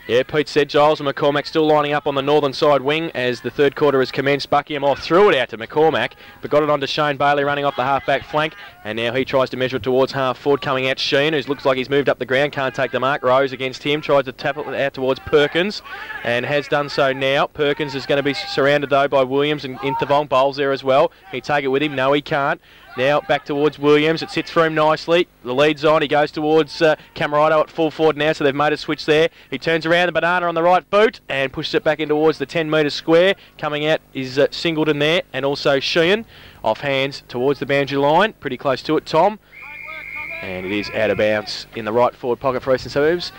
Yeah, Pete said Giles and McCormack still lining up on the northern side wing as the third quarter has commenced. Buckingham off threw it out to McCormack, but got it on to Shane Bailey running off the half-back flank, and now he tries to measure it towards half forward, coming out Sheen, who looks like he's moved up the ground, can't take the mark. Rose against him, tries to tap it out towards Perkins, and has done so now. Perkins is going to be surrounded though by Williams, and Intervong bowls there as well. Can he take it with him? No, he can't. Now back towards Williams. It sits for him nicely. The lead's on. He goes towards Camerado at full forward now, so they've made a switch there. He turns around the banana on the right boot and pushes it back in towards the 10-metre square. Coming out is Singleton there, and also Sheehan. Off hands towards the boundary line. Pretty close to it, Tom. And it is out of bounds in the right forward pocket for Eastern Suburbs.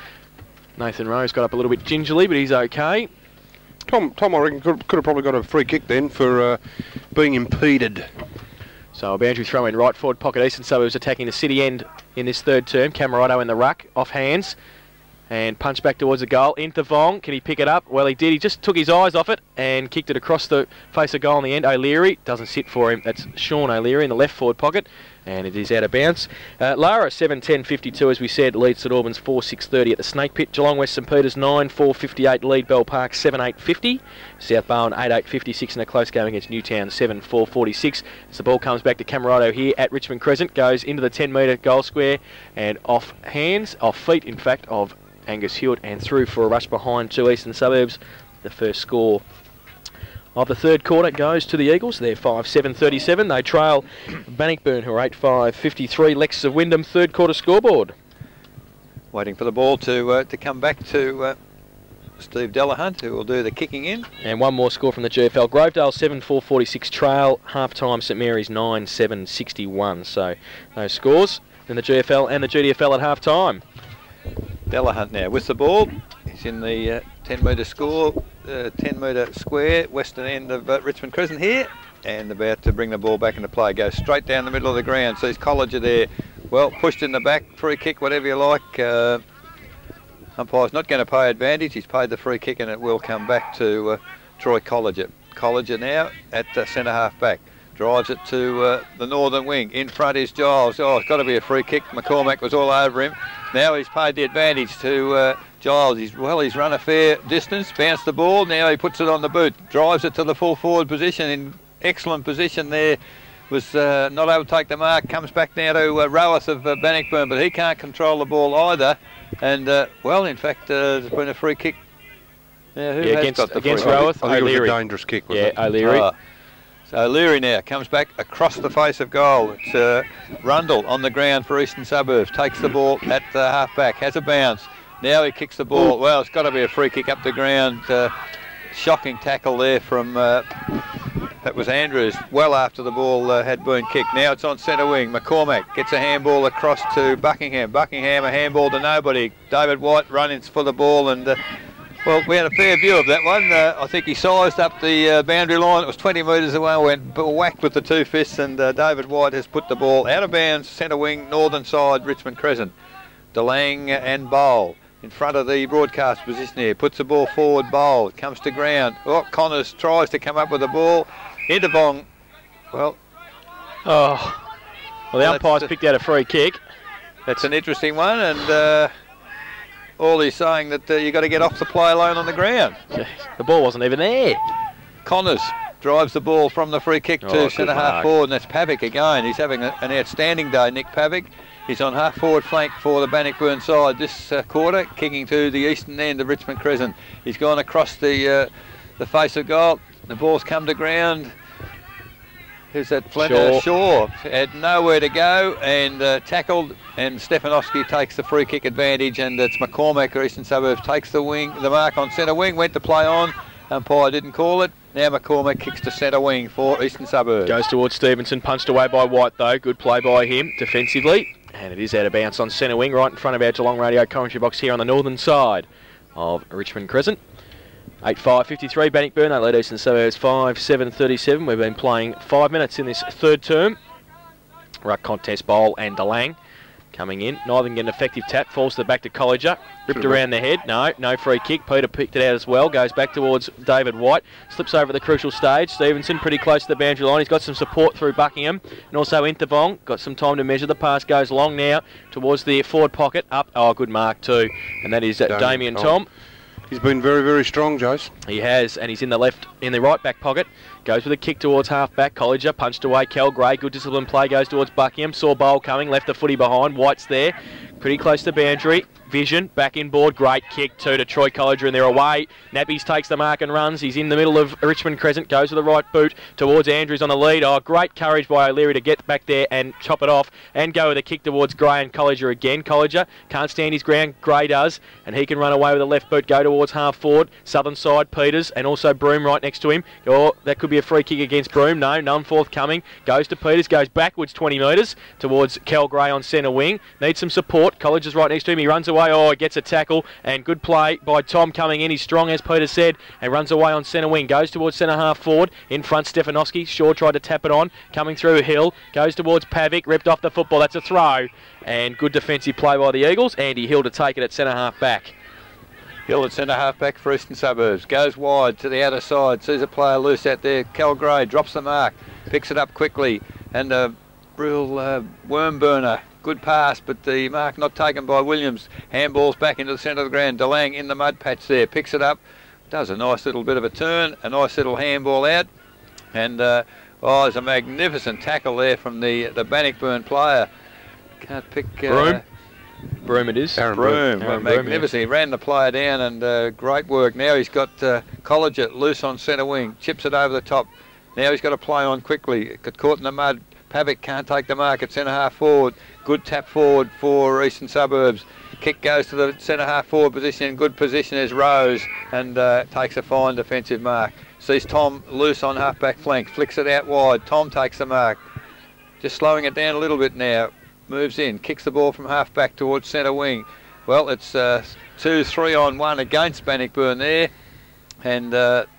Nathan Rose got up a little bit gingerly, but he's okay. Tom, I reckon, could have probably got a free kick then for being impeded. So a boundary throw in right forward pocket. Eastern Suburbs attacking the city end in this third term. Camerado in the ruck, off hands. And punch back towards the goal. Intervong, can he pick it up? Well, he did. He just took his eyes off it and kicked it across the face of goal in the end. O'Leary doesn't sit for him. That's Sean O'Leary in the left forward pocket. And it is out of bounds. Lara 7:10:52, as we said, leads St Albans 4:6:30 at the Snake Pit. Geelong West St Peters 9:4:58 lead Bell Park 7:8:50. South Bowen 8:8:56 in a close game against Newtown 7:4:46. As the ball comes back to Camerado here at Richmond Crescent, goes into the 10-metre goal square and off feet in fact of Angus Hewitt, and through for a rush behind to Eastern Suburbs. The first score of the third quarter goes to the Eagles. They're 5:7:37. They trail Bannockburn, who are 8:5:53. Lexus of Wyndham, third quarter scoreboard. Waiting for the ball to come back to Steve Delahunt, who will do the kicking in. And one more score from the GFL. Grovedale 7:4:46 trail. Half-time St Mary's 9:7:61. So those scores in the GFL and the GDFL at half-time. Delahunt now with the ball. He's in the 10-metre score, 10-metre square, western end of Richmond Crescent here, and about to bring the ball back into play. Goes straight down the middle of the ground. Sees Colliger there. Well, pushed in the back, free kick, whatever you like. Umpire's not going to pay advantage. He's paid the free kick, and it will come back to Troy Colliger. Colliger now at centre half back. Drives it to the northern wing. In front is Giles. Oh, it's got to be a free kick. McCormack was all over him. Now he's paid the advantage to Giles. He's run a fair distance, bounced the ball. Now he puts it on the boot. Drives it to the full forward position. In excellent position there. Was not able to take the mark. Comes back now to Roweth of Bannockburn, but he can't control the ball either. And, well, in fact, there's been a free kick. Now, who has got the against free kick? Roweth? I think O'Leary. it was a dangerous kick, wasn't it? O'Leary. So O'Leary now comes back across the face of goal. It's Rundle on the ground for Eastern Suburbs. Takes the ball at the half-back. Has a bounce. Now he kicks the ball. Well, it's got to be a free kick up the ground. Shocking tackle there from... that was Andrews, well after the ball had been kicked. Now it's on centre wing. McCormack gets a handball across to Buckingham. Buckingham a handball to nobody. David White running for the ball, and well, we had a fair view of that one. I think he sized up the boundary line. It was 20 metres away. Went whacked with the two fists, and David White has put the ball out of bounds, centre wing, northern side, Richmond Crescent. DeLang and Bowl in front of the broadcast position here. Puts the ball forward. Bowl comes to ground. Oh, Connors tries to come up with the ball. Intervong, well... Oh, well, the umpire's picked out a free kick. That's an interesting one, and all he's saying that you've got to get off the play alone on the ground. Jeez, the ball wasn't even there. Connors drives the ball from the free kick to centre half forward, and that's Pavick again. He's having an outstanding day, Nick Pavick. He's on half forward flank for the Bannockburn side this quarter, kicking to the eastern end of Richmond Crescent. He's gone across the face of goal. The ball's come to ground. Who's that? Shaw had nowhere to go and tackled, and Stefanowski takes the free kick advantage, and it's McCormack or Eastern Suburbs takes the mark on centre wing, went to play on. Umpire didn't call it. Now McCormack kicks to centre wing for Eastern Suburbs. Goes towards Stevenson, punched away by White though. Good play by him defensively. And it is out of bounds on centre wing, right in front of our Geelong Radio commentary box here on the northern side of Richmond Crescent. 8:5:53 Bannockburn, they lead Eastern Suburbs 5:7:37. We've been playing 5 minutes in this third term. Ruck contest, Bowl and DeLang coming in. Neither can get an effective tap, falls to the back to Colliger. Ripped around the head, no free kick. Peter picked it out as well, goes back towards David White. Slips over the crucial stage. Stevenson pretty close to the boundary line. He's got some support through Buckingham. And also Intervong, got some time to measure. The pass goes long now towards the forward pocket. Up, oh good mark too. And that is Damien Tom. He's been very, very strong, Jace. He has, and he's in the right back pocket. Goes with a kick towards half-back. Colliger punched away. Kel Gray, good disciplined play, goes towards Buckingham. Saw Bowl coming, left the footy behind. White's there, pretty close to boundary. Vision, back in board, great kick to Troy Colliger, and they're away. Nappies takes the mark and runs. He's in the middle of Richmond Crescent, goes with the right boot towards Andrews on the lead. Oh, great courage by O'Leary to get back there and chop it off and go with a kick towards Gray and Colliger again. Colliger can't stand his ground, Gray does, and he can run away with a left boot, go towards half forward. Southern side, Peters, and also Broome right next to him. Oh, that could be a free kick against Broome. No, none forthcoming. Goes to Peters, goes backwards 20 metres towards Kel Gray on centre wing. Needs some support. Colliger's right next to him. He runs away. Oh, he gets a tackle, and good play by Tom coming in. He's strong, as Peter said, and runs away on centre wing. Goes towards centre half forward. In front, Stefanowski. Shaw tried to tap it on. Coming through Hill. Goes towards Pavic. Ripped off the football. That's a throw. And good defensive play by the Eagles. Andy Hill to take it at centre half back. Hill at centre half back for Eastern Suburbs. Goes wide to the outer side. Sees a player loose out there. Cal Gray drops the mark. Picks it up quickly. And a real worm burner. Good pass, but the mark not taken by Williams. Handballs back into the centre of the ground. DeLang in the mud patch there. Picks it up. Does a nice little bit of a turn. A nice little handball out. And, oh, there's a magnificent tackle there from the Bannockburn player. Can't pick... Broome. Broome it is. Broome. Magnificent. He ran the player down, and great work. Now he's got Colliger loose on centre wing. Chips it over the top. Now he's got to play on quickly. Got caught in the mud. Pavic can't take the mark at centre half forward. Good tap forward for Eastern Suburbs. Kick goes to the centre half forward position. Good position is Rose, and takes a fine defensive mark. Sees Tom loose on half back flank. Flicks it out wide. Tom takes the mark. Just slowing it down a little bit now. Moves in. Kicks the ball from half back towards centre wing. Well, it's 2-3 on 1 against Bannockburn there. And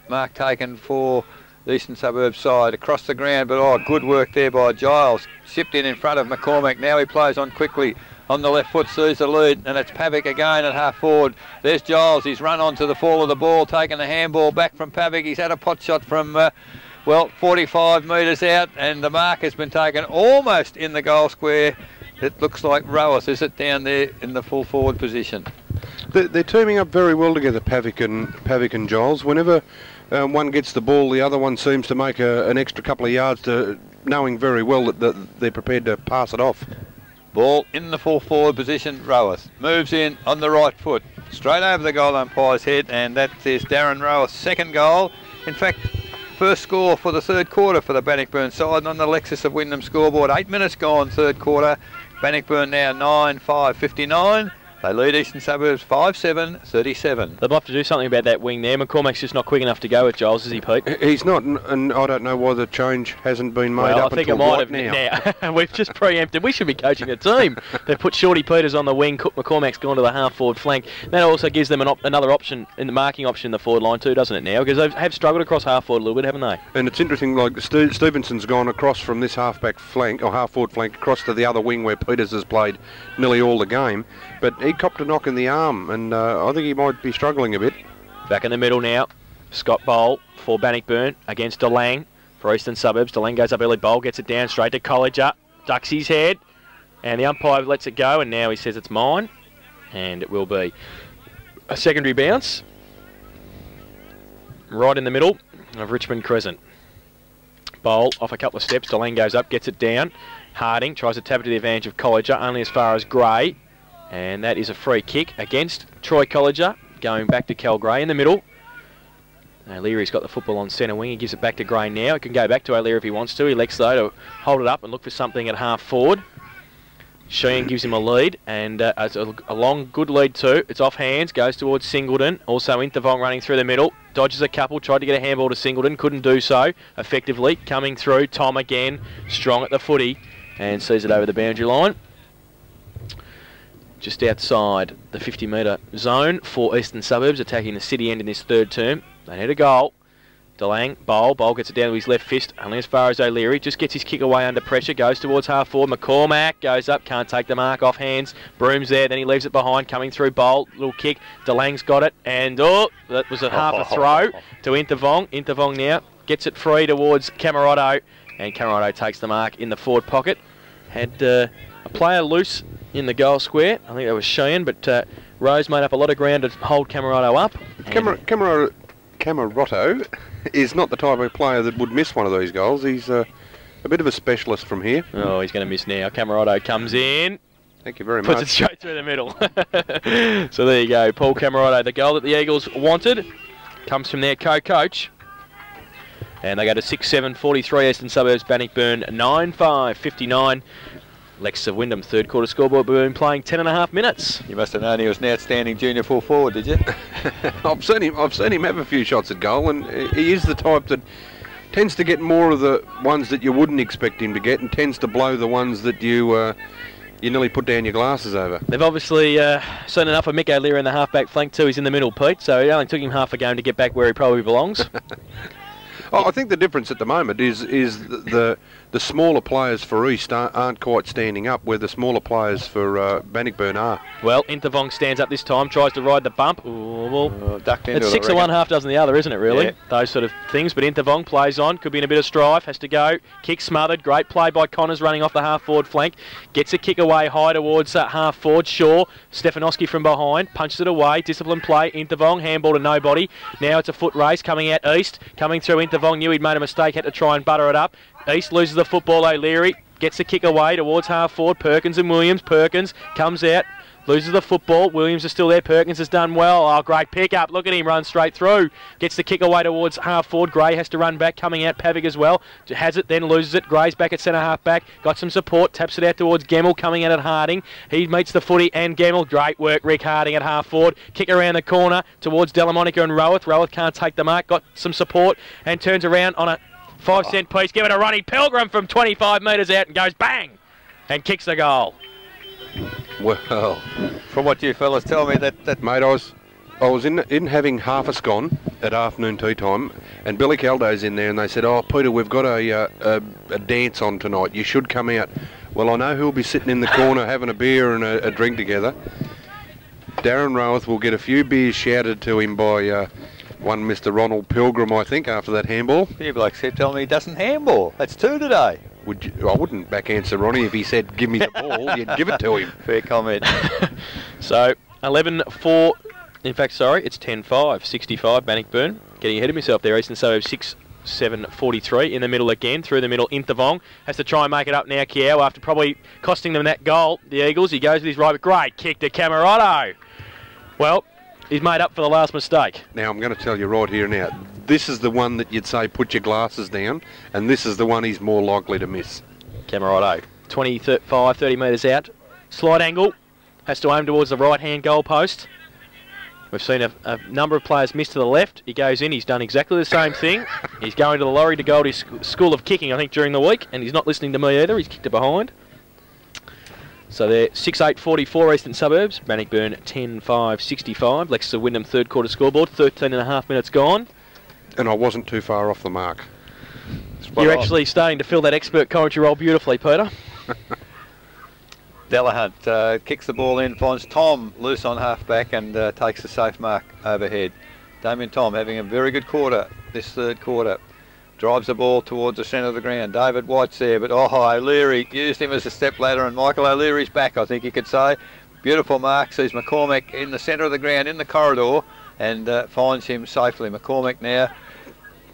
mark taken for the Eastern Suburbs side across the ground, but oh, good work there by Giles. Shipped in front of McCormack. Now he plays on quickly on the left foot, sees the lead, and it's Pavic again at half forward. There's Giles. He's run onto the fall of the ball, taking the handball back from Pavic. He's had a pot shot from, well, 45 metres out, and the mark has been taken almost in the goal square. It looks like Rowas, is it, down there in the full forward position? They're teaming up very well together, Pavic and Giles. Whenever one gets the ball, the other one seems to make an extra couple of yards, to knowing very well that they're prepared to pass it off. Ball in the full forward position. Rowas moves in on the right foot, straight over the goal umpire's head, and that is Darren Rowas' second goal. In fact, first score for the third quarter for the Bannockburn side on the Lexus of Wyndham scoreboard. 8 minutes gone, third quarter. Bannockburn now 9-5-59. They lead Eastern Suburbs 5-7-37. They'll have to do something about that wing there. McCormack's just not quick enough to go with Giles, is he, Pete? He's not, and I don't know why the change hasn't been made up until right now. We've just preempted. We should be coaching the team. They've put Shorty Peters on the wing. Cook McCormack's gone to the half-forward flank. That also gives them another option in the marking option in the forward line too, doesn't it now? Because they have struggled across half-forward a little bit, haven't they? And it's interesting, like Stevenson's gone across from this half-back flank, or half-forward flank, across to the other wing where Peters has played nearly all the game. But he copped a knock in the arm, and I think he might be struggling a bit. Back in the middle now. Scott Bowl for Bannockburn against DeLang for Eastern Suburbs. DeLang goes up early. Bowl gets it down straight to Colliger. Ducks his head, and the umpire lets it go, and now he says it's mine, and it will be a secondary bounce right in the middle of Richmond Crescent. Bowl off a couple of steps. DeLang goes up, gets it down. Harding tries to tap it to the advantage of Colliger, only as far as Gray. And that is a free kick against Troy Colliger, going back to Cal Gray in the middle. O'Leary's got the football on centre wing. He gives it back to Gray now. It can go back to O'Leary if he wants to. He elects, though, to hold it up and look for something at half forward. Sheehan gives him a lead, and it's a long, good lead too. It's off hands, goes towards Singleton. Also Intervong running through the middle. Dodges a couple, tried to get a handball to Singleton, couldn't do so effectively. Coming through, Tom again, strong at the footy, and sees it over the boundary line. Just outside the 50-metre zone for Eastern Suburbs, attacking the city end in this third term. They need a goal. DeLang, Bowl gets it down to his left fist, only as far as O'Leary. Just gets his kick away under pressure, goes towards half forward. McCormack goes up, can't take the mark, off hands. Broome's there, then he leaves it behind, coming through Bowl. Little kick, DeLang's got it, and oh, that was a half a throw to Intervong. Intervong now gets it free towards Camerotto, and Camerotto takes the mark in the forward pocket. Had a player loose in the goal square. I think that was Sheehan, but Rose made up a lot of ground to hold Camerado up. Camerotto is not the type of player that would miss one of these goals. He's a bit of a specialist from here. Oh, he's going to miss now. Camerado comes in. Thank you very Puts much. it straight through the middle. So there you go. Paul Camerado, the goal that the Eagles wanted, comes from their co-coach. And they go to 6-7-43, Eastern Suburbs, Bannockburn 9-5-59. Lex of Wyndham, third quarter scoreboard, been playing 10.5 minutes. You must have known he was an outstanding junior full forward, did you? I've seen him have a few shots at goal, and he is the type that tends to get more of the ones that you wouldn't expect him to get, and tends to blow the ones that you nearly put down your glasses over. They've obviously seen enough of Mick O'Leary in the half-back flank too. He's in the middle, Pete, so it only took him half a game to get back where he probably belongs. I think the difference at the moment is the smaller players for East aren't quite standing up, where the smaller players for Bannockburn are. Well, Intervong stands up this time, tries to ride the bump. Ooh, well, Ducked into it's it, 6 of one, half dozen the other, isn't it, really? Yeah. Those sort of things. But Intervong plays on, could be in a bit of strife, has to go. Kick smothered, great play by Connors running off the half-forward flank. Gets a kick away high towards half-forward. Shaw, Stefanowski from behind, punches it away. Disciplined play, Intervong, handball to nobody. Now it's a foot race coming out East, coming through Intervong, knew he'd made a mistake, had to try and butter it up. East loses the football, O'Leary gets the kick away towards half-forward. Perkins and Williams. Perkins comes out, loses the football. Williams is still there. Perkins has done well. Oh, great pick-up. Look at him run straight through. Gets the kick away towards half-forward. Gray has to run back, coming out. Pavic as well. Has it, then loses it. Gray's back at centre-half-back. Got some support. Taps it out towards Gemmell, coming out at Harding. He meets the footy and Gemmell. Great work, Rick Harding at half-forward. Kick around the corner towards Delamonica and Roweth. Roweth can't take the mark. Got some support and turns around on a 5-cent piece. Give it a running Pilgrim from 25 metres out and goes bang and kicks the goal. Well, From what you fellas tell me, that mate, I was in having half a scone at afternoon tea time, and Billy Caldo's in there, and they said, "Oh, Peter, we've got a dance on tonight. You should come out." Well, I know who'll be sitting in the corner having a beer and a drink together. Darren Roweth will get a few beers shouted to him by one Mr. Ronald Pilgrim, I think, after that handball. you blokes keep telling me he doesn't handball. That's 2 today. I wouldn't back answer Ronnie if he said, "Give me the ball." You'd give it to him. Fair comment. So 11-4. In fact, sorry, it's 10-5. 65 Bannockburn. Getting ahead of myself there. Eastern Suburbs 6-7-43. In the middle again. Through the middle. Intervong has to try and make it up now. Kiao, after probably costing them that goal. The Eagles. He goes with his right. But great kick to Camerado. Well, he's made up for the last mistake. Now, I'm going to tell you right here now, this is the one that you'd say put your glasses down, and this is the one he's more likely to miss. Camerado. 30 metres out. Slight angle. Has to aim towards the right-hand goal post. We've seen a number of players miss to the left. He goes in. He's done exactly the same thing. He's going to the Laurie de Goldie School of Kicking, I think, during the week, and he's not listening to me either. He's kicked it behind. So they're 6-8-44 Eastern Suburbs. Bannockburn 10-5-65. Lex of Wyndham third quarter scoreboard. 13.5 minutes gone. And I wasn't too far off the mark. You're actually starting to fill that expert commentary role beautifully, Peter. Delahunt kicks the ball in, finds Tom loose on half-back and takes a safe mark overhead. Damien Tom having a very good quarter this third quarter. Drives the ball towards the centre of the ground. David White's there, but O'Leary used him as a step ladder, and Michael O'Leary's back, I think you could say. Beautiful mark, sees McCormack in the centre of the ground, in the corridor, and finds him safely. McCormack now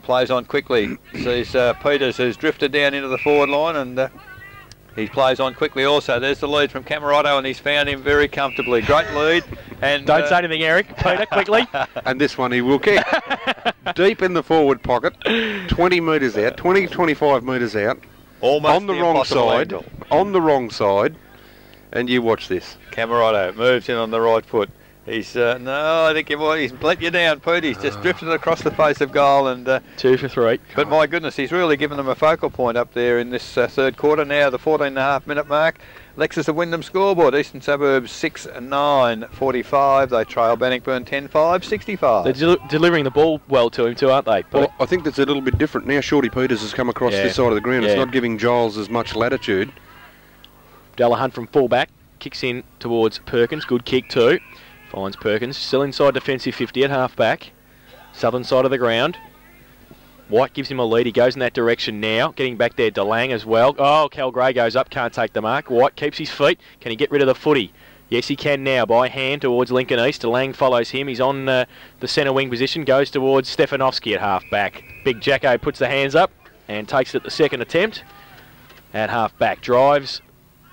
plays on quickly. Sees Peters, who's drifted down into the forward line, and he plays on quickly also. There's the lead from Camerado, and he's found him very comfortably. Great lead. And don't say anything, Eric. Peter, quickly. And this one he will kick. Deep in the forward pocket, 20 metres out, 25 metres out. Almost on the wrong side. Angle. On the wrong side. And you watch this. Camerado moves in on the right foot. He's, no, I think he's let you down, Pete. He's just drifted across the face of goal. And 2 for 3. But my goodness, he's really given them a focal point up there in this third quarter now, the 14.5 minute mark. Lexus of Wyndham scoreboard, Eastern Suburbs 6-9-45. They trail Bannockburn 10-5-65. They're delivering the ball well to him too, aren't they? Well, I think that's a little bit different. Now Shorty Peters has come across this side of the ground. It's not giving Giles as much latitude. Delahunt from fullback, kicks in towards Perkins. Good kick too. Finds Perkins, still inside defensive 50 at half-back. Southern side of the ground. White gives him a lead. He goes in that direction now. Getting back there, DeLang as well. Oh, Cal Gray goes up. Can't take the mark. White keeps his feet. Can he get rid of the footy? Yes, he can now by hand towards Lincoln East. Lang follows him. He's on the centre wing position, goes towards Stefanovski at half-back. Big Jacko puts the hands up and takes it the second attempt. At half-back, drives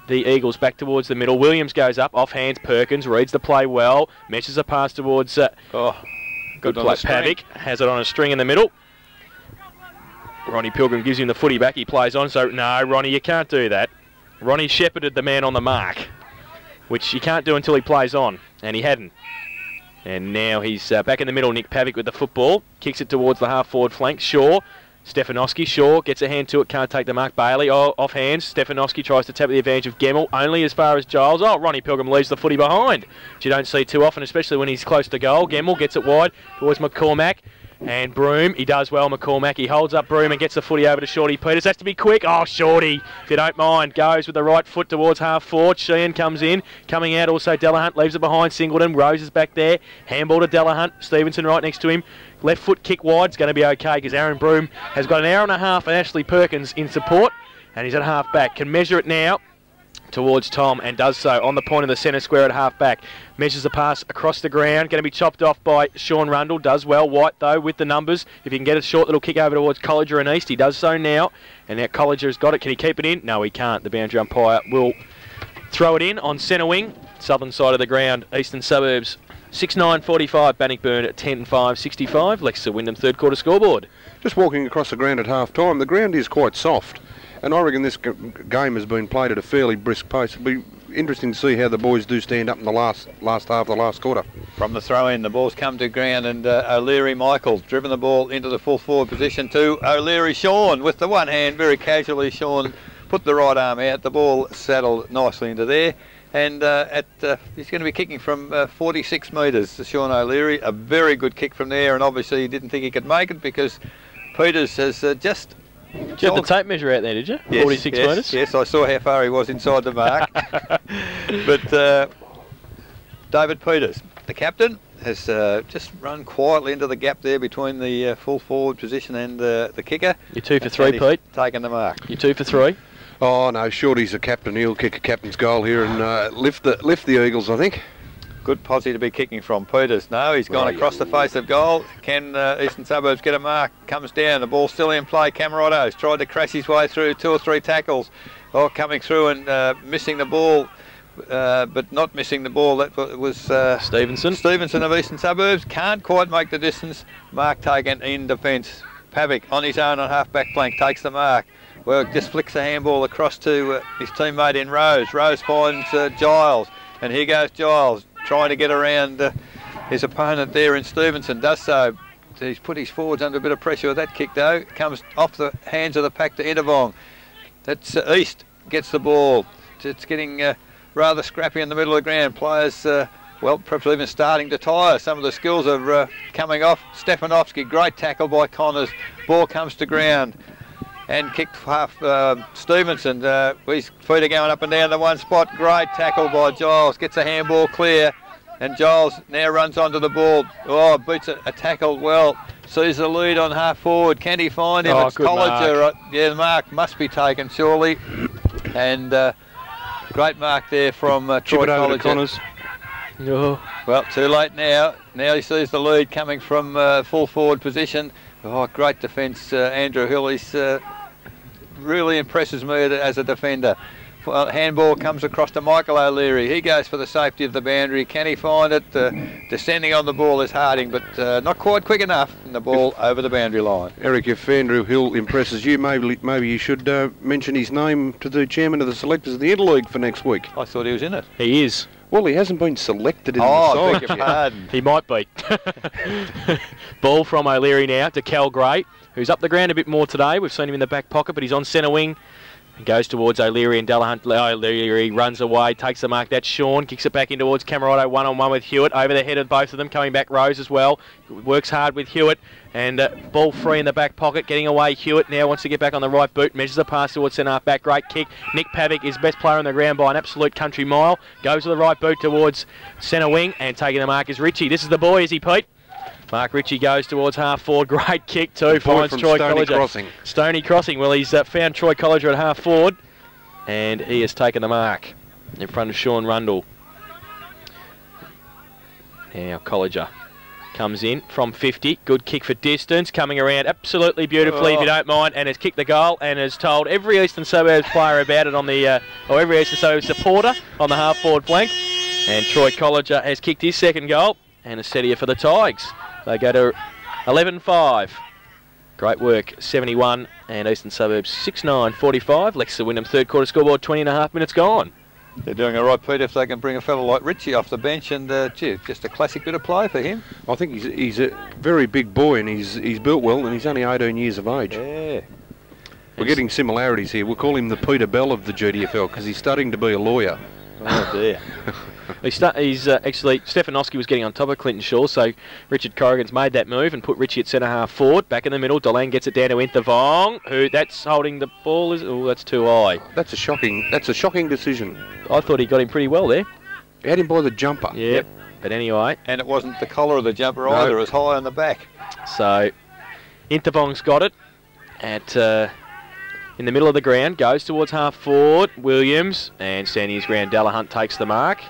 the Eagles back towards the middle. Williams goes up, off hands. Perkins reads the play well. Meshes a pass towards good play. Pavic has it on a string in the middle. Ronnie Pilgrim gives him the footy back. He plays on. So, no, Ronnie, you can't do that. Ronnie shepherded the man on the mark, which you can't do until he plays on, and he hadn't. And now he's back in the middle. Nick Pavic with the football. Kicks it towards the half-forward flank. Shaw. Stefanovski. Shaw gets a hand to it. Can't take the mark. Bailey off hands. Stefanovski tries to tap the advantage of Gemmell. Only as far as Giles. Oh, Ronnie Pilgrim leaves the footy behind, which you don't see too often, especially when he's close to goal. Gemmell gets it wide towards McCormack. And Broome, he does well, McCormack. He holds up Broome and gets the footy over to Shorty Peters. Has to be quick. Oh, Shorty, if you don't mind, goes with the right foot towards half forward. Sheehan comes in. Coming out also Delahunt, leaves it behind Singleton. Rose is back there. Handball to Delahunt. Stevenson right next to him. Left foot kick wide is going to be okay because Aaron Broome has got an hour and a half and Ashley Perkins in support. And he's at half back. Can measure it now towards Tom and does so on the point of the centre square at half back. Measures the pass across the ground. Going to be chopped off by Sean Rundle. Does well. White though with the numbers. If he can get a short little kick over towards Colliger and East, he does so now. And now Colliger's got it. Can he keep it in? No, he can't. The boundary umpire will throw it in on centre wing. Southern side of the ground. Eastern Suburbs 6-9-45. Bannockburn at 10-5 65. Leicester Wyndham third quarter scoreboard. Just walking across the ground at half time. The ground is quite soft. And I reckon this game has been played at a fairly brisk pace. It'll be interesting to see how the boys do stand up in the last half of the last quarter. From the throw-in, the ball's come to ground and O'Leary Michael's driven the ball into the full forward position to O'Leary Sean with the one hand. Very casually, Sean put the right arm out. The ball settled nicely into there. And he's going to be kicking from 46 metres, Sean O'Leary. A very good kick from there, and obviously he didn't think he could make it because Peters has just... Did you have the tape measure out there, did you? Yes, 46 metres? Yes, I saw how far he was inside the mark. But David Peters, the captain, has just run quietly into the gap there between the full forward position and the kicker. You're 2 for 3, Pete. Taking the mark. You're 2 for 3. Oh no, Shorty's a captain. He'll kick a captain's goal here and lift the Eagles, I think. Good posse to be kicking from. Peters, no, he's gone across the face of goal. Can Eastern Suburbs get a mark? Comes down, the ball's still in play. Camerato's tried to crash his way through 2 or 3 tackles. Oh, coming through and missing the ball, but not missing the ball. That was Stevenson. Stevenson of Eastern Suburbs. Can't quite make the distance. Mark taken in defence. Pavic on his own on half-back flank takes the mark. Well, just flicks the handball across to his teammate in Rose. Rose finds Giles, and here goes Giles, trying to get around his opponent there in Stevenson. Does so. He's put his forwards under a bit of pressure with that kick though. It comes off the hands of the pack to Intervong. That's East gets the ball. It's getting rather scrappy in the middle of the ground. Players, well, perhaps even starting to tire. Some of the skills are coming off. Stefanovski, great tackle by Connors. Ball comes to ground. And kicked half Stevenson. His feet are going up and down the one spot. Great tackle by Giles. Gets a handball clear. And Giles now runs onto the ball. Oh, beats a tackle well. Sees the lead on half forward. Can he find him? It's Colliger. Yeah, the mark must be taken, surely. And great mark there from Troy Colliger. Oh. Well, too late now. Now he sees the lead coming from full forward position. Oh, great defence, Andrew Hill. He's really impresses me as a defender. Well, handball comes across to Michael O'Leary. He goes for the safety of the boundary. Can he find it? Descending on the ball is Harding, but not quite quick enough. And the ball over the boundary line. Eric, if Andrew Hill impresses you, maybe you should mention his name to the chairman of the selectors of the Interleague for next week. I thought he was in it. He is. Well, he hasn't been selected in the side. side. Beg your pardon. He might be. Ball from O'Leary now to Cal Gray, who's up the ground a bit more today. We've seen him in the back pocket, but he's on centre wing. He goes towards O'Leary and Delahunt. O'Leary runs away, takes the mark. That's Sean. Kicks it back in towards Camerato, one-on-one with Hewitt. Over the head of both of them. Coming back Rose as well. Works hard with Hewitt. And ball free in the back pocket. Getting away Hewitt now wants to get back on the right boot. Measures a pass towards centre half back. Great kick. Nick Pavic is best player on the ground by an absolute country mile. Goes to the right boot towards centre wing. And taking the mark is Ritchie. This is the boy, is he, Pete? Mark Ritchie goes towards half forward. Great kick too. Finds Troy Colliger. Stony Crossing. Well, he's found Troy Colliger at half forward. And he has taken the mark in front of Sean Rundle. Now Colliger comes in from 50. Good kick for distance. Coming around absolutely beautifully, if you don't mind, and has kicked the goal and has told every Eastern Suburbs player about it on the, or every Eastern Suburbs supporter on the half-forward flank. And Troy Colliger has kicked his second goal and a set here for the Tigers. They go to 11-5. Great work, 71 and Eastern Suburbs 6-9-45. Lexington Wyndham third quarter scoreboard, 20.5 minutes gone. They're doing all right, Pete, if they can bring a fellow like Richie off the bench, and gee, just a classic bit of play for him. I think he's a very big boy, and he's built well, and he's only 18 years of age. Yeah. We're getting similarities here. We'll call him the Peter Bell of the GDFL because he's studying to be a lawyer. Oh dear. He's actually, Stefanowski was getting on top of Clinton Shaw, so Richard Corrigan's made that move and put Richie at centre half forward. Back in the middle, Delang gets it down to Intervong, who that's holding the ball. Oh, that's too high. That's a shocking decision. I thought he got him pretty well there. He had him by the jumper. Yep. But anyway. And it wasn't the collar of the jumper either, it was high on the back. So Intervong's got it at in the middle of the ground, goes towards half forward. Williams, and standing his ground, Delahunt takes the mark.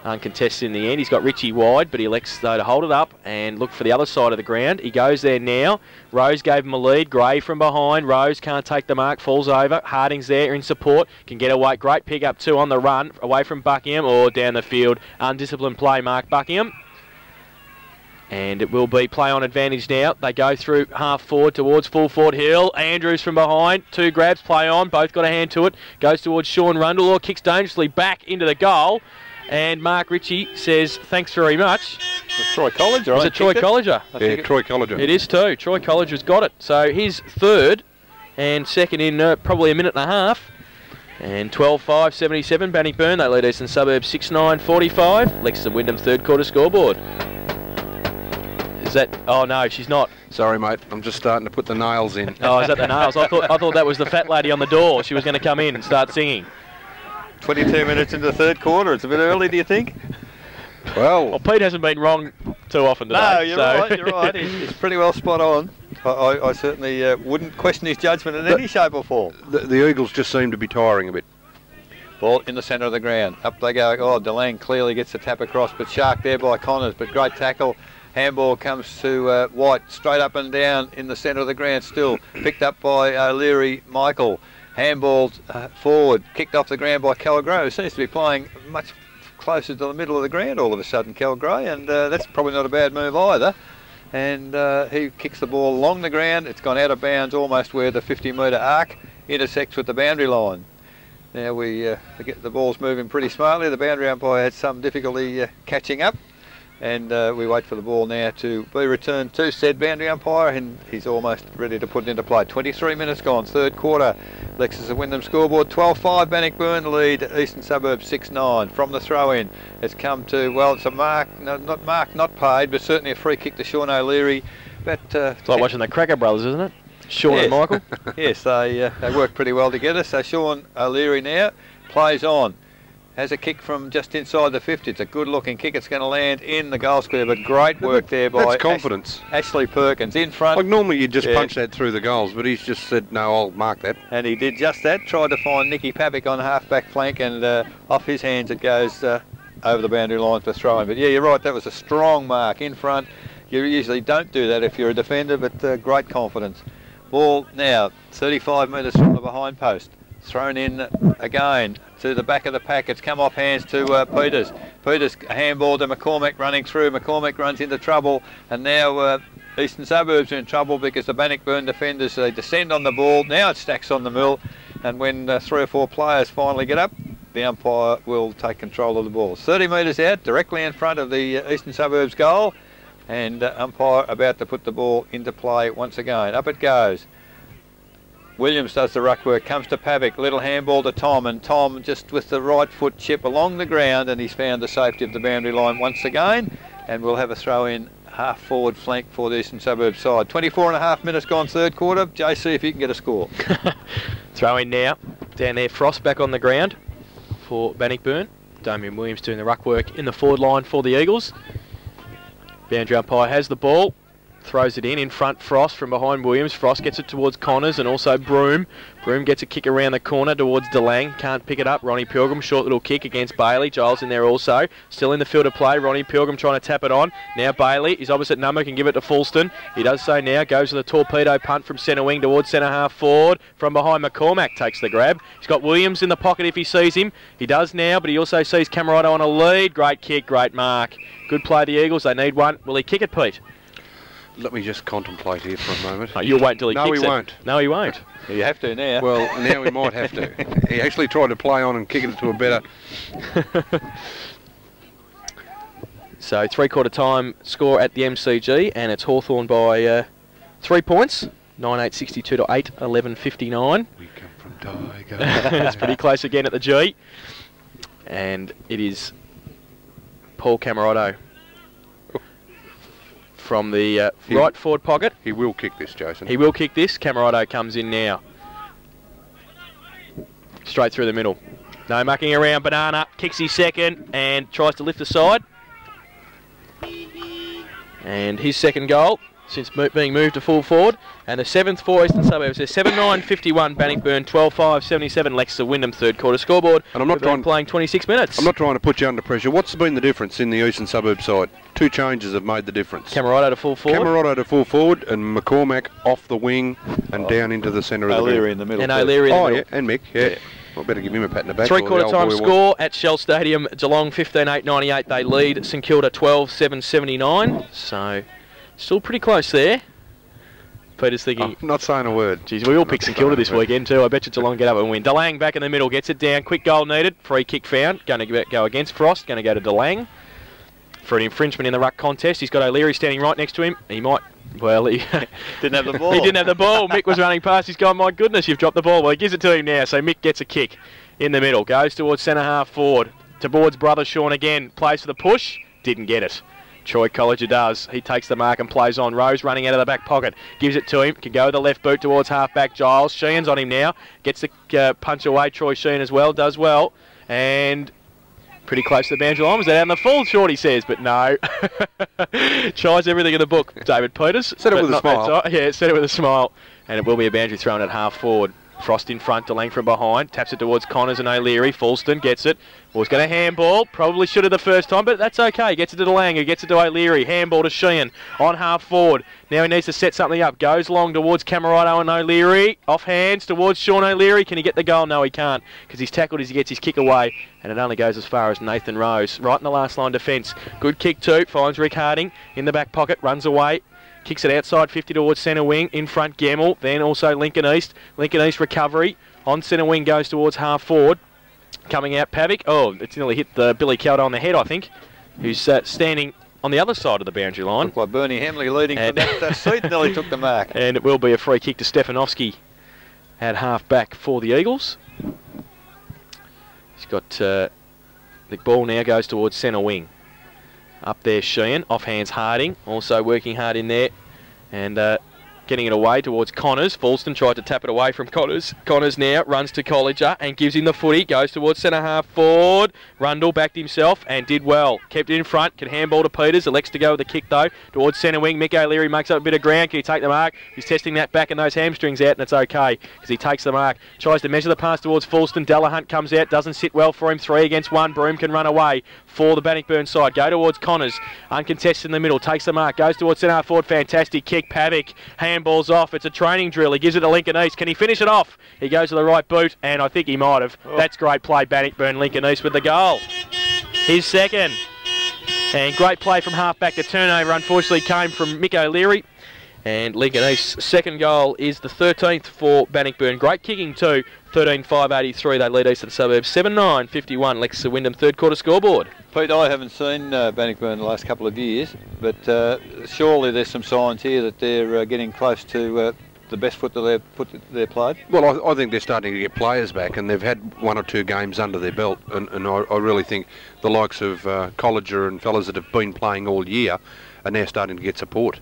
Uncontested in the end. He's got Richie wide, but he elects though to hold it up and look for the other side of the ground. He goes there now. Rose gave him a lead. Gray from behind. Rose can't take the mark, falls over. Harding's there in support, can get away. Great pick up too on the run, away from Buckingham or down the field. Undisciplined play, Mark Buckingham. And it will be play on advantage now. They go through half forward towards full Fort Hill. Andrews from behind. Two grabs, play on. Both got a hand to it. Goes towards Sean Rundle, or kicks dangerously back into the goal. And Mark Ritchie says, thanks very much. It's Troy Colliger. Is it Troy Colliger? Yeah, Troy Colliger. It is too. Troy Colliger's got it. So he's third and second in probably a minute and a half. And 12-5-77, Bannockburn. They lead Eastern Suburbs 6-9-45. Lexington Wyndham third quarter scoreboard. Is that... Oh, no, she's not. Sorry, mate. I'm just starting to put the nails in. Oh, is that the nails? I thought that was the fat lady on the door. She was going to come in and start singing. 22 minutes into the third quarter. It's a bit early, do you think? Well, Pete hasn't been wrong too often today. No, you're right. You're right. He's pretty well spot on. I certainly wouldn't question his judgment in any shape or form. The Eagles just seem to be tiring a bit. Ball in the centre of the ground. Up they go. Oh, Delang clearly gets the tap across, but Shark there by Connors. But great tackle. Handball comes to White, straight up and down in the centre of the ground still. Picked up by O'Leary Michael. Handballed forward, kicked off the ground by Cal Gray, who seems to be playing much closer to the middle of the ground all of a sudden, Cal Gray, and that's probably not a bad move either. And he kicks the ball along the ground. It's gone out of bounds almost where the 50-metre arc intersects with the boundary line. Now we get the ball's moving pretty smartly. The boundary umpire had some difficulty catching up. And we wait for the ball now to be returned to said boundary umpire, and he's almost ready to put it into play. 23 minutes gone, third quarter. Lexington Wyndham scoreboard 12-5. Bannockburn lead Eastern Suburbs 6-9. From the throw-in, it's come to, well, it's a mark, no, not paid, but certainly a free kick to Sean O'Leary. But it's like watching the Cracker Brothers, isn't it? Sean and Michael. Yes, they work pretty well together. So Sean O'Leary now plays on. Has a kick from just inside the 50. It's a good-looking kick. It's going to land in the goal square, but great work there by That's confidence. Ashley Perkins in front. Like normally you'd just punch that through the goals, but he's just said, no, I'll mark that. And he did just that. Tried to find Nicky Pavic on half-back flank, and off his hands it goes over the boundary line for throwing. But yeah, you're right. That was a strong mark in front. You usually don't do that if you're a defender, but great confidence. Ball now 35 metres from the behind post. Thrown in again to the back of the pack. It's come off hands to Peters. Peters handball to McCormack running through. McCormack runs into trouble, and now Eastern Suburbs are in trouble because the Bannockburn defenders, they descend on the ball. Now it stacks on the mill, and when 3 or 4 players finally get up, the umpire will take control of the ball. 30 metres out, directly in front of the Eastern Suburbs goal, and umpire about to put the ball into play once again. Up it goes. Williams does the ruck work, comes to Pavic, little handball to Tom, and Tom just with the right foot chip along the ground, and he's found the safety of the boundary line once again, and we'll have a throw in half forward flank for the Eastern Suburbs side. 24.5 minutes gone third quarter. JC, if you can get a score. Throw in now, down there, Frost back on the ground for Bannockburn. Damien Williams doing the ruck work in the forward line for the Eagles. Boundary umpire has the ball. throws it in front. Frost from behind Williams. Frost gets it towards Connors and also Broome. Broome gets a kick around the corner towards DeLang. Can't pick it up. Ronnie Pilgrim, short little kick against Bailey. Giles in there also. Still in the field of play. Ronnie Pilgrim trying to tap it on. Now Bailey, his opposite number, can give it to Fulston. He does so now. Goes with a torpedo punt from centre wing towards centre half forward. From behind, McCormack takes the grab. He's got Williams in the pocket if he sees him. He does now, but he also sees Camerado on a lead. Great kick, great mark. Good play, the Eagles. They need one. Will he kick it, Pete? Let me just contemplate here for a moment. Oh, you'll wait until he kicks it. No, he won't. No, he won't. You have to now. Well, now he might have to. He actually tried to play on and kick it to a better... So, three-quarter time score at the MCG, and it's Hawthorn by 3 points. 9-8-62 to 8-11-59. We come from Tiger. It's pretty close again at the G. And it is Paul Camerado from the right forward pocket. He will kick this, Jason. He will kick this. Camerado comes in now. Straight through the middle. No mucking around. Banana kicks his second and tries to lift the side. And his second goal since being moved to full forward. And the 7th for Eastern Suburbs. They're 7-9-51 Bannockburn, 12-5-77 Leicester Wyndham third quarter scoreboard. And I'm not playing 26 minutes. I'm not trying to put you under pressure. What's been the difference in the Eastern Suburbs side? 2 changes have made the difference. Camerado to full forward. Camerado to full forward and McCormack off the wing and down into the centre of the O'Leary in the middle. And O'Leary in the middle. Yeah, and Mick, yeah. I better give him a pat in the back. Three-quarter time score at Shell Stadium. Geelong 15-8-98. They lead. St Kilda 12-7-79. So, still pretty close there. Peter's thinking... I'm not saying a word. Geez, we all picked St Kilda this weekend too. I bet you Geelong get up and win. DeLang back in the middle. Gets it down. Quick goal needed. Free kick found. Going to go against Frost. Going to go to DeLang for an infringement in the ruck contest. He's got O'Leary standing right next to him. He might... Well, he didn't have the ball. He didn't have the ball. Mick was running past. He's gone, my goodness, you've dropped the ball. Well, he gives it to him now. So Mick gets a kick in the middle. Goes towards centre half forward. Towards brother Sean again. Plays for the push. Didn't get it. Troy Colliger does. He takes the mark and plays on. Rose running out of the back pocket. Gives it to him. Can go with the left boot towards half-back Giles. Sheehan's on him now. Gets the punch away. Troy Sheehan as well. Does well. And... pretty close to the boundary line. Was that out in the full? Shorty says, but no. Tries everything in the book, David Peters. Said it with a smile. Yeah, said it with a smile. And it will be a boundary thrown at half forward. Frost in front, DeLang from behind. Taps it towards Connors and O'Leary. Fulston gets it. Was going to handball. Probably should have the first time, but that's okay. Gets it to DeLang, who gets it to O'Leary. Handball to Sheehan on half forward. Now he needs to set something up. Goes long towards Camerado and O'Leary. Off hands towards Sean O'Leary. Can he get the goal? No, he can't, because he's tackled as he gets his kick away, and it only goes as far as Nathan Rose. Right in the last line defence. Good kick too. Finds Rick Harding in the back pocket. Runs away. Kicks it outside 50 towards centre wing. In front, Gemmell. Then also Lincoln East. Lincoln East recovery. On centre wing goes towards half forward. Coming out, Pavic. Oh, it's nearly hit Billy Caldo on the head, I think, who's standing on the other side of the boundary line. Looked like Bernie Hamley leading from that seat. Nearly took the mark. And it will be a free kick to Stefanovski at half back for the Eagles. He's got the ball now goes towards centre wing. Up there, Sheehan. Off hands, Harding. Also working hard in there. And getting it away towards Connors. Fulston tried to tap it away from Connors. Connors now runs to Colliger and gives him the footy. Goes towards centre half forward. Rundle backed himself and did well. Kept it in front. Can handball to Peters. Elects to go with the kick though towards centre wing. Mick O'Leary makes up a bit of ground. Can he take the mark? He's testing that back and those hamstrings out, and it's okay because he takes the mark. Tries to measure the pass towards Fulston. Delahunt comes out. Doesn't sit well for him. 3 against 1. Broome can run away for the Bannockburn side. Go towards Connors. Uncontested in the middle. Takes the mark. Goes towards centre half forward. Fantastic kick. Pavic. Handballs off. It's a training drill. He gives it to Lincoln East. Can he finish it off? He goes to the right boot, and I think he might have. Oh. That's great play, Bannockburn. Lincoln East with the goal. His second. And great play from half-back. The turnover, unfortunately, came from Mick O'Leary. And Lincoln East's second goal is the 13th for Bannockburn. Great kicking too. 13-5-83. They lead Eastern Suburbs 7-9-51. Leicester Wyndham third quarter scoreboard. Pete, I haven't seen Bannockburn the last couple of years, but surely there's some signs here that they're getting close to the best foot that they've played. Well, I think they're starting to get players back, and they've had 1 or 2 games under their belt, and I really think the likes of Colliger and fellas that have been playing all year are now starting to get support.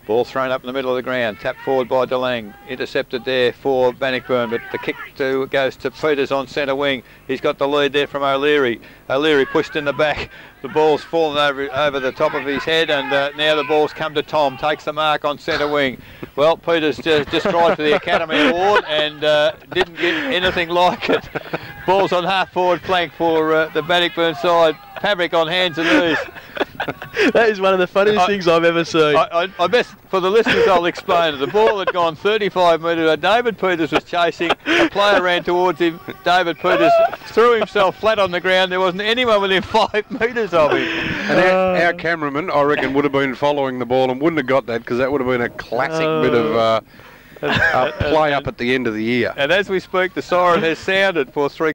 Ball thrown up in the middle of the ground, tapped forward by DeLang, intercepted there for Bannockburn, but the kick goes to Peters on centre wing. He's got the lead there from O'Leary. O'Leary pushed in the back. The ball's fallen over the top of his head, and now the ball's come to Tom. Takes the mark on centre wing. Well, Peters just tried for the Academy Award and didn't get anything like it. Ball's on half forward flank for the Bannockburn side. Pavrick on hands and knees. That is one of the funniest things I've ever seen. I best, for the listeners, I'll explain it. The ball had gone 35 metres. David Peters was chasing. A player ran towards him. David Peters threw himself flat on the ground. There wasn't anyone within 5 metres of him. And our cameraman, I reckon, would have been following the ball and wouldn't have got that, because that would have been a classic bit of play up at the end of the year. And as we speak, the siren has sounded for 3